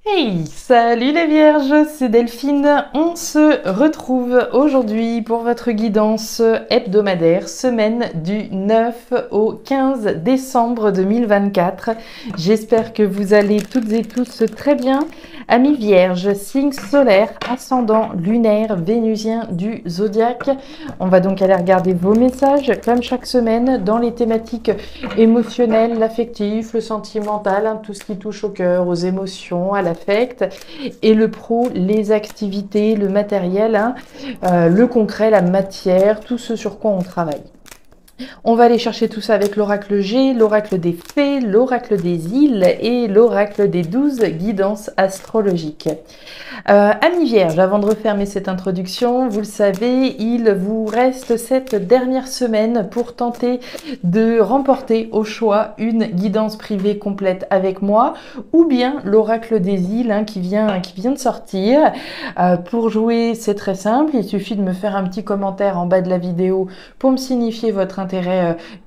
Hey, salut les vierges, c'est Delphine. On se retrouve aujourd'hui pour votre guidance hebdomadaire, semaine du 9 au 15 décembre 2024. J'espère que vous allez toutes et tous très bien. Amis vierges, signe solaire, ascendant lunaire, vénusien du zodiaque. On va donc aller regarder vos messages comme chaque semaine dans les thématiques émotionnelles, l'affectif, le sentimental, tout ce qui touche au cœur, aux émotions, à l'affect, et le pro, les activités, le matériel, le concret, la matière, tout ce sur quoi on travaille. On va aller chercher tout ça avec l'oracle G, l'oracle des fées, l'oracle des îles et l'oracle des 12 guidances astrologiques. Amis vierges, avant de refermer cette introduction, vous le savez, il vous reste cette dernière semaine pour tenter de remporter au choix une guidance privée complète avec moi ou bien l'oracle des îles qui vient de sortir. Pour jouer, c'est très simple, il suffit de me faire un petit commentaire en bas de la vidéo pour me signifier votre intérêt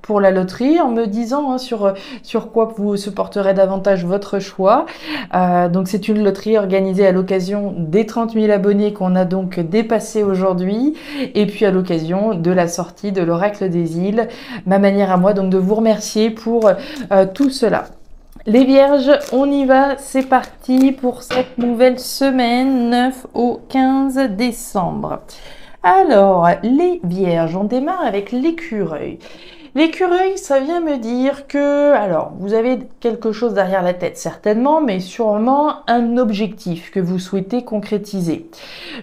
pour la loterie en me disant sur quoi vous se porterez davantage votre choix. Donc c'est une loterie organisée à l'occasion des 30 000 abonnés qu'on a donc dépassé aujourd'hui et puis à l'occasion de la sortie de l'oracle des îles. Ma manière à moi donc de vous remercier pour tout cela. Les vierges, on y va, c'est parti pour cette nouvelle semaine 9 au 15 décembre. Alors, les vierges, on démarre avec l'écureuil. L'écureuil, ça vient me dire que, alors, vous avez quelque chose derrière la tête, certainement, mais sûrement un objectif que vous souhaitez concrétiser.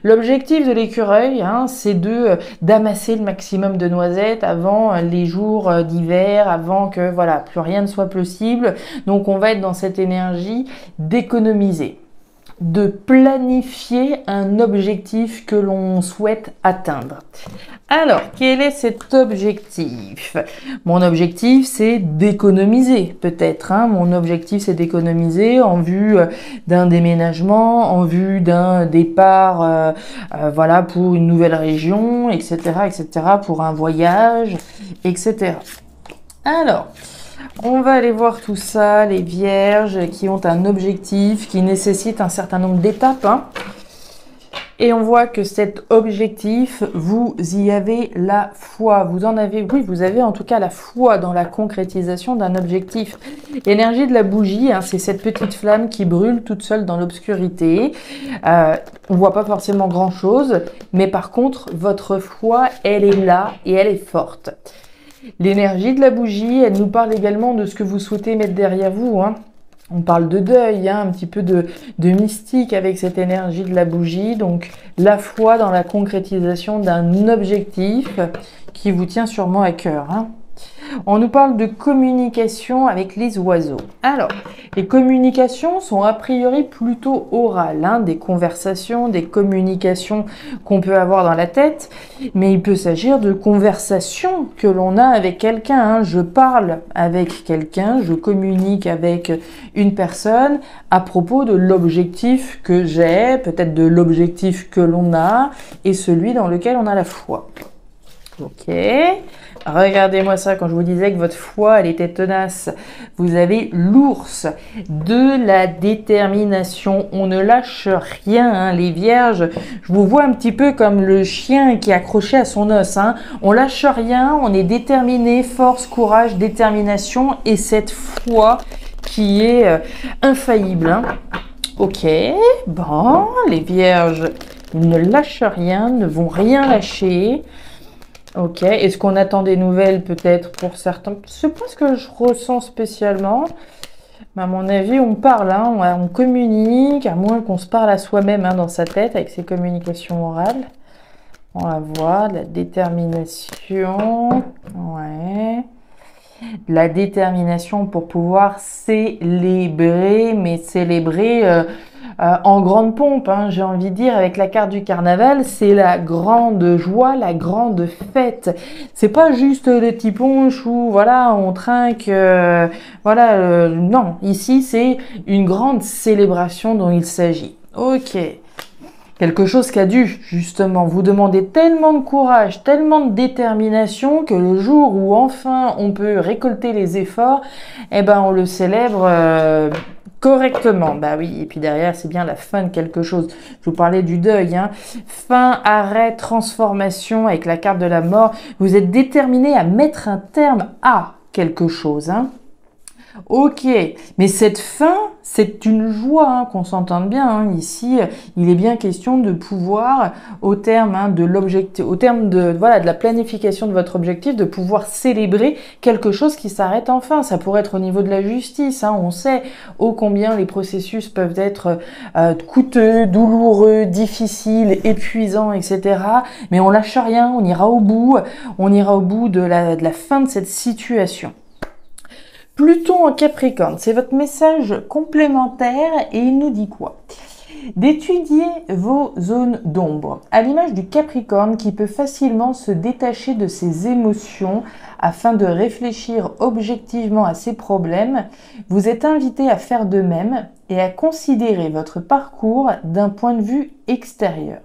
L'objectif de l'écureuil, c'est d'amasser le maximum de noisettes avant les jours d'hiver, avant que, voilà, plus rien ne soit possible. Donc, on va être dans cette énergie d'économiser, de planifier un objectif que l'on souhaite atteindre. Alors, quel est cet objectif? Mon objectif, c'est d'économiser, peut-être. Mon objectif, c'est d'économiser en vue d'un déménagement, en vue d'un départ, voilà, pour une nouvelle région, etc., etc., pour un voyage, etc. Alors, on va aller voir tout ça, les vierges qui ont un objectif, qui nécessite un certain nombre d'étapes. Et on voit que cet objectif, vous y avez la foi. Vous en avez, oui, vous avez en tout cas la foi dans la concrétisation d'un objectif. L'énergie de la bougie, c'est cette petite flamme qui brûle toute seule dans l'obscurité. On voit pas forcément grand-chose, mais par contre, votre foi, elle est là et elle est forte. L'énergie de la bougie, elle nous parle également de ce que vous souhaitez mettre derrière vous. On parle de deuil, un petit peu de mystique avec cette énergie de la bougie. Donc, la foi dans la concrétisation d'un objectif qui vous tient sûrement à cœur. On nous parle de communication avec les oiseaux. Alors, les communications sont a priori plutôt orales, des conversations, des communications qu'on peut avoir dans la tête, mais il peut s'agir de conversations que l'on a avec quelqu'un. Je parle avec quelqu'un, je communique avec une personne à propos de l'objectif que j'ai, peut-être de l'objectif que l'on a et celui dans lequel on a la foi. Ok, regardez-moi ça, quand je vous disais que votre foi, elle était tenace. Vous avez l'ours, de la détermination. On ne lâche rien, les vierges. Je vous vois un petit peu comme le chien qui est accroché à son os. On lâche rien, on est déterminé, force, courage, détermination et cette foi qui est infaillible. Ok, bon, les vierges ne lâchent rien, ne vont rien lâcher. Ok, est-ce qu'on attend des nouvelles peut-être pour certains? C'est pas ce que je ressens spécialement. Mais à mon avis, on parle, on communique, à moins qu'on se parle à soi-même dans sa tête avec ses communications orales. On la voit, de la détermination, ouais. De la détermination pour pouvoir célébrer, mais célébrer en grande pompe, j'ai envie de dire, avec la carte du carnaval, c'est la grande joie, la grande fête. C'est pas juste le petit punch où voilà, on trinque, non, ici c'est une grande célébration dont il s'agit. Ok. Quelque chose qui a dû, justement, vous demander tellement de courage, tellement de détermination que le jour où enfin on peut récolter les efforts, on le célèbre correctement. Bah oui, et puis derrière, c'est bien la fin de quelque chose. Je vous parlais du deuil, hein. Fin, arrêt, transformation avec la carte de la mort. Vous êtes déterminé à mettre un terme à quelque chose, hein. Ok, mais cette fin, c'est une joie, hein, qu'on s'entende bien, hein. Ici, il est bien question de pouvoir, au terme, hein, de l'objectif, au terme de, voilà, de la planification de votre objectif, de pouvoir célébrer quelque chose qui s'arrête enfin. Ça pourrait être au niveau de la justice, hein. On sait ô combien les processus peuvent être coûteux, douloureux, difficiles, épuisants, etc. Mais on lâche rien, on ira au bout de la fin de cette situation. Pluton en Capricorne, c'est votre message complémentaire et il nous dit quoi? D'étudier vos zones d'ombre, à l'image du Capricorne qui peut facilement se détacher de ses émotions afin de réfléchir objectivement à ses problèmes. Vous êtes invité à faire de même et à considérer votre parcours d'un point de vue extérieur.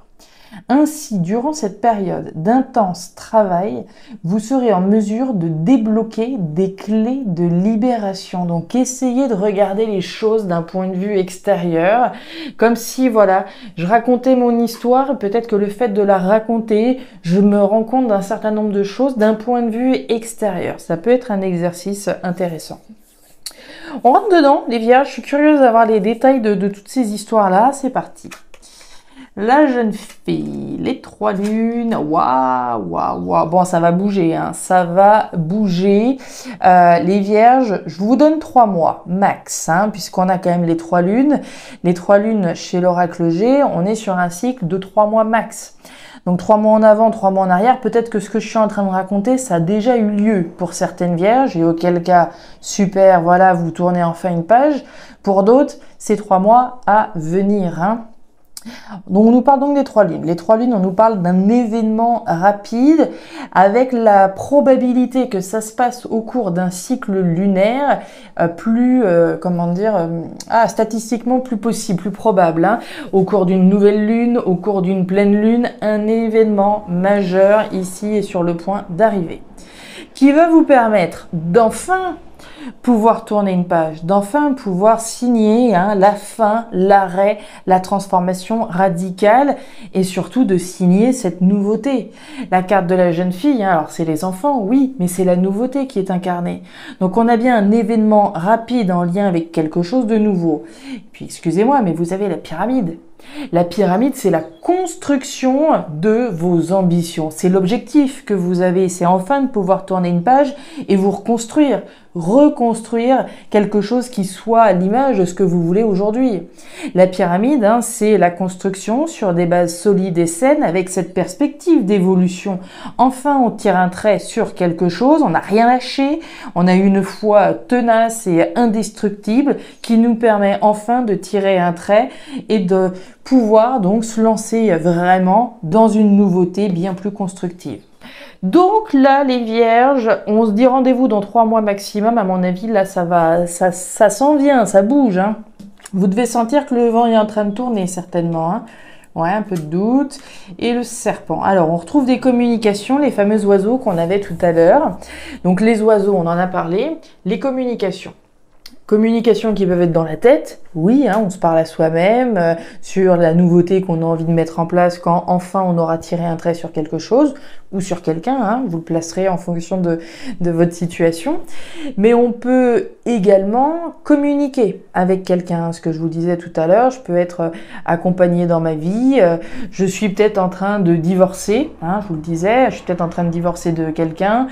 Ainsi, durant cette période d'intense travail, vous serez en mesure de débloquer des clés de libération. Donc, essayez de regarder les choses d'un point de vue extérieur, comme si, voilà, je racontais mon histoire, peut-être que le fait de la raconter, je me rends compte d'un certain nombre de choses d'un point de vue extérieur. Ça peut être un exercice intéressant. On rentre dedans, les vierges, je suis curieuse d'avoir les détails de toutes ces histoires-là. C'est parti. La jeune fille, les 3 lunes, waouh. Bon, ça va bouger, hein, ça va bouger. Les vierges, je vous donne 3 mois max, hein, puisqu'on a quand même les 3 lunes. Les 3 lunes chez l'oracle G, on est sur un cycle de 3 mois max. Donc 3 mois en avant, 3 mois en arrière, peut-être que ce que je suis en train de raconter, ça a déjà eu lieu pour certaines vierges, et auquel cas, super, voilà, vous tournez enfin une page. Pour d'autres, c'est 3 mois à venir, hein. Donc on nous parle donc des 3 lunes. Les 3 lunes, on nous parle d'un événement rapide avec la probabilité que ça se passe au cours d'un cycle lunaire statistiquement plus possible, plus probable, hein. Au cours d'une nouvelle lune, au cours d'une pleine lune, un événement majeur ici est sur le point d'arriver, qui va vous permettre d'enfin pouvoir tourner une page, d'enfin pouvoir signer, hein, la fin, l'arrêt, la transformation radicale et surtout de signer cette nouveauté. La carte de la jeune fille, hein, alors c'est les enfants, oui, mais c'est la nouveauté qui est incarnée. Donc on a bien un événement rapide en lien avec quelque chose de nouveau. Et puis excusez-moi, mais vous avez la pyramide. La pyramide, c'est la construction de vos ambitions. C'est l'objectif que vous avez. C'est enfin de pouvoir tourner une page et vous reconstruire quelque chose qui soit à l'image de ce que vous voulez aujourd'hui. La pyramide, hein, c'est la construction sur des bases solides et saines avec cette perspective d'évolution. Enfin, on tire un trait sur quelque chose, on n'a rien lâché, on a une foi tenace et indestructible qui nous permet enfin de tirer un trait et de pouvoir donc se lancer vraiment dans une nouveauté bien plus constructive. Donc là, les vierges, on se dit rendez-vous dans 3 mois maximum. À mon avis, là, ça s'en vient, ça bouge, hein. Vous devez sentir que le vent est en train de tourner, certainement, hein. Ouais, un peu de doute. Et le serpent. Alors, on retrouve des communications, les fameux oiseaux qu'on avait tout à l'heure. Donc, les oiseaux, on en a parlé. Les communications. Communications qui peuvent être dans la tête, oui, hein, on se parle à soi-même sur la nouveauté qu'on a envie de mettre en place quand enfin on aura tiré un trait sur quelque chose ou sur quelqu'un, hein, vous le placerez en fonction de votre situation. Mais on peut également communiquer avec quelqu'un, ce que je vous disais tout à l'heure, je peux être accompagnée dans ma vie, je suis peut-être en train de divorcer, hein, je vous le disais, je suis peut-être en train de divorcer de quelqu'un,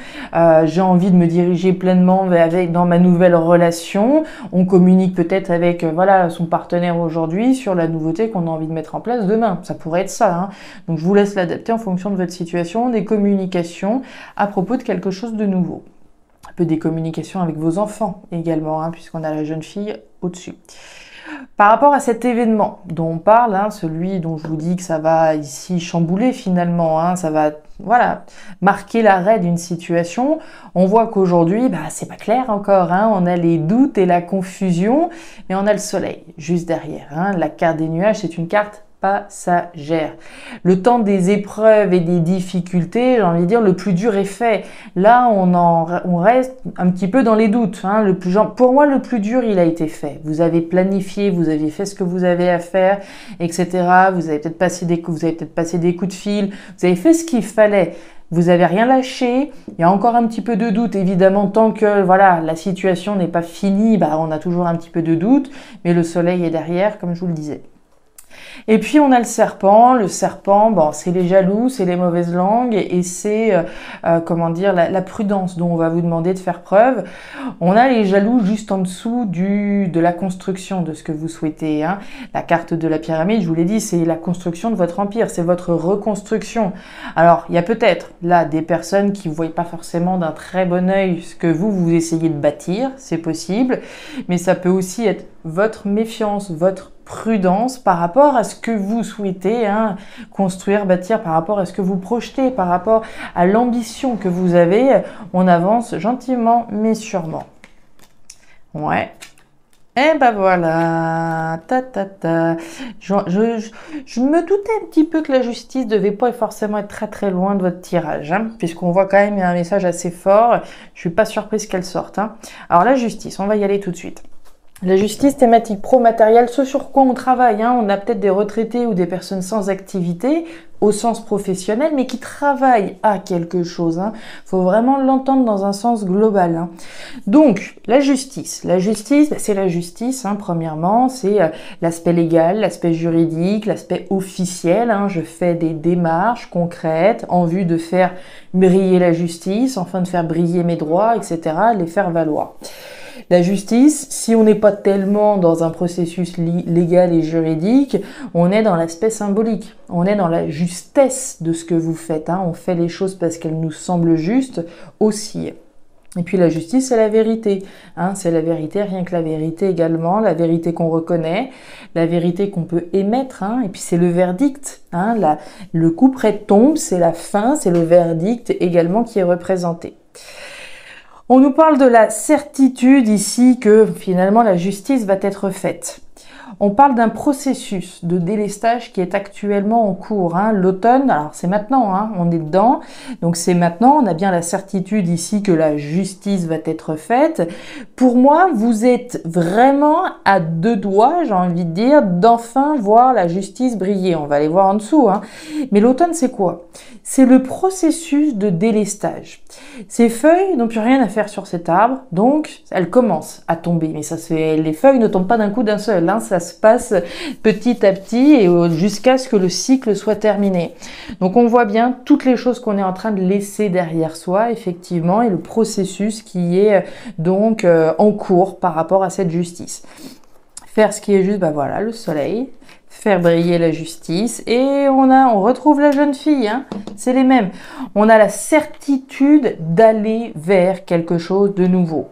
j'ai envie de me diriger pleinement dans ma nouvelle relation. On communique peut-être avec voilà, son partenaire aujourd'hui sur la nouveauté qu'on a envie de mettre en place demain. Ça pourrait être ça, hein. Donc je vous laisse l'adapter en fonction de votre situation. Des communications à propos de quelque chose de nouveau. Un peu des communications avec vos enfants également, hein, puisqu'on a la jeune fille au-dessus. Par rapport à cet événement dont on parle, hein, celui dont je vous dis que ça va ici chambouler finalement, hein, ça va voilà, marquer l'arrêt d'une situation, on voit qu'aujourd'hui, c'est pas clair encore, hein, on a les doutes et la confusion, mais on a le soleil juste derrière, hein. La carte des nuages, c'est une carte passagère. Le temps des épreuves et des difficultés, j'ai envie de dire, le plus dur est fait. Là, on reste un petit peu dans les doutes. Hein. Pour moi, le plus dur, il a été fait. Vous avez planifié, vous avez fait ce que vous avez à faire, etc. Vous avez peut-être passé des coups de fil, vous avez fait ce qu'il fallait. Vous n'avez rien lâché, il y a encore un petit peu de doute, évidemment, tant que voilà, la situation n'est pas finie, on a toujours un petit peu de doute, mais le soleil est derrière, comme je vous le disais. Et puis on a le serpent. Le serpent, c'est les jaloux, c'est les mauvaises langues et c'est comment dire la prudence dont on va vous demander de faire preuve. On a les jaloux juste en dessous de la construction de ce que vous souhaitez. Hein. La carte de la pyramide, je vous l'ai dit, c'est la construction de votre empire, c'est votre reconstruction. Alors il y a peut-être là des personnes qui ne voient pas forcément d'un très bon œil ce que vous essayez de bâtir, c'est possible, mais ça peut aussi être votre méfiance, votre prudence par rapport à ce que vous souhaitez construire, bâtir, par rapport à ce que vous projetez, par rapport à l'ambition que vous avez. On avance gentiment mais sûrement. Ouais. Et voilà, Je me doutais un petit peu que la justice devait pas forcément être très très loin de votre tirage, puisqu'on voit quand même il y a un message assez fort. Je suis pas surprise qu'elle sorte. Alors la justice, on va y aller tout de suite. La justice, thématique pro-matériel, ce sur quoi on travaille. On a peut-être des retraités ou des personnes sans activité au sens professionnel, mais qui travaillent à quelque chose. Faut vraiment l'entendre dans un sens global. Donc, la justice, c'est la justice. Premièrement, c'est l'aspect légal, l'aspect juridique, l'aspect officiel. Je fais des démarches concrètes en vue de faire briller la justice, afin de faire briller mes droits, etc., les faire valoir. La justice, si on n'est pas tellement dans un processus légal et juridique, on est dans l'aspect symbolique. On est dans la justesse de ce que vous faites. On fait les choses parce qu'elles nous semblent justes aussi. Et puis la justice, c'est la vérité. C'est la vérité, rien que la vérité également, la vérité qu'on reconnaît, la vérité qu'on peut émettre. Et puis c'est le verdict. Le couperet tombe, c'est la fin, c'est le verdict également qui est représenté. On nous parle de la certitude ici que finalement la justice va être faite. On parle d'un processus de délestage qui est actuellement en cours. L'automne, alors c'est maintenant, on est dedans, donc c'est maintenant, on a bien la certitude ici que la justice va être faite. Pour moi, vous êtes vraiment à deux doigts, j'ai envie de dire, d'enfin voir la justice briller. On va aller voir en dessous. Mais l'automne, c'est quoi? C'est le processus de délestage. Ces feuilles n'ont plus rien à faire sur cet arbre, donc elles commencent à tomber. Mais les feuilles ne tombent pas d'un coup d'un seul. Ça se passe petit à petit et jusqu'à ce que le cycle soit terminé. Donc on voit bien toutes les choses qu'on est en train de laisser derrière soi, effectivement, et le processus qui est donc en cours par rapport à cette justice. Faire ce qui est juste, voilà, le soleil. Faire briller la justice et on retrouve la jeune fille, c'est les mêmes. On a la certitude d'aller vers quelque chose de nouveau.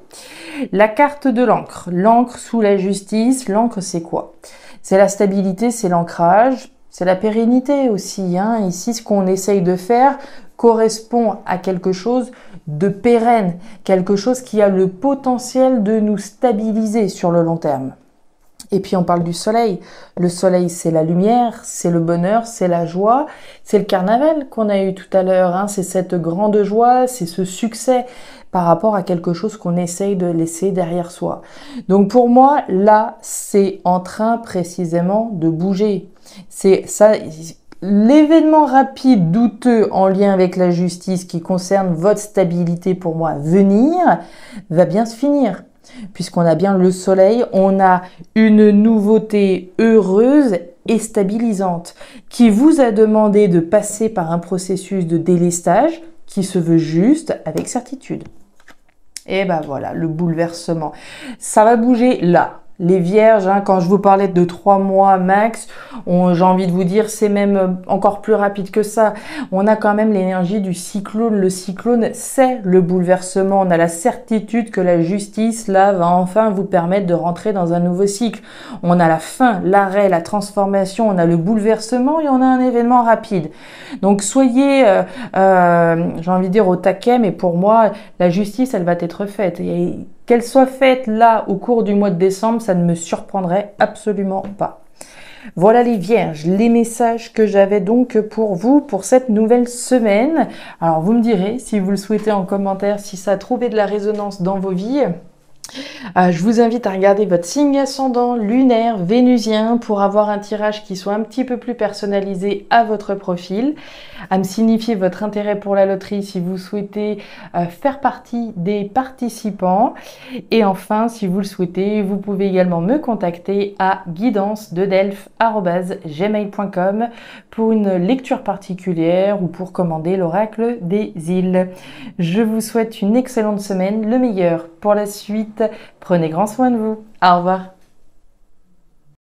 La carte de l'encre, l'encre sous la justice, l'encre c'est quoi? C'est la stabilité, c'est l'ancrage, c'est la pérennité aussi. Ici, ce qu'on essaye de faire correspond à quelque chose de pérenne, quelque chose qui a le potentiel de nous stabiliser sur le long terme. Et puis on parle du soleil. Le soleil, c'est la lumière, c'est le bonheur, c'est la joie, c'est le carnaval qu'on a eu tout à l'heure. C'est cette grande joie, c'est ce succès par rapport à quelque chose qu'on essaye de laisser derrière soi. Donc pour moi, là, c'est en train précisément de bouger. C'est ça. L'événement rapide, douteux en lien avec la justice qui concerne votre stabilité pour moi venir, va bien se finir. Puisqu'on a bien le soleil, on a une nouveauté heureuse et stabilisante qui vous a demandé de passer par un processus de délestage qui se veut juste avec certitude. Et voilà, le bouleversement. Ça va bouger là. Les vierges, quand je vous parlais de 3 mois max, j'ai envie de vous dire, c'est même encore plus rapide que ça. On a quand même l'énergie du cyclone. Le cyclone, c'est le bouleversement. On a la certitude que la justice, là, va enfin vous permettre de rentrer dans un nouveau cycle. On a la fin, l'arrêt, la transformation, on a le bouleversement et on a un événement rapide. Donc, soyez, j'ai envie de dire, au taquet, mais pour moi, la justice, elle va être faite. Et qu'elle soit faite là au cours du mois de décembre, ça ne me surprendrait absolument pas. Voilà les vierges, les messages que j'avais donc pour vous pour cette nouvelle semaine. Alors vous me direz si vous le souhaitez en commentaire, si ça a trouvé de la résonance dans vos vies. Je vous invite à regarder votre signe ascendant lunaire vénusien pour avoir un tirage qui soit un petit peu plus personnalisé à votre profil, à me signifier votre intérêt pour la loterie si vous souhaitez faire partie des participants. Et enfin, si vous le souhaitez, vous pouvez également me contacter à guidance-delphes@gmail.com pour une lecture particulière ou pour commander l'oracle des îles. Je vous souhaite une excellente semaine, le meilleur pour la suite. Prenez grand soin de vous. Au revoir.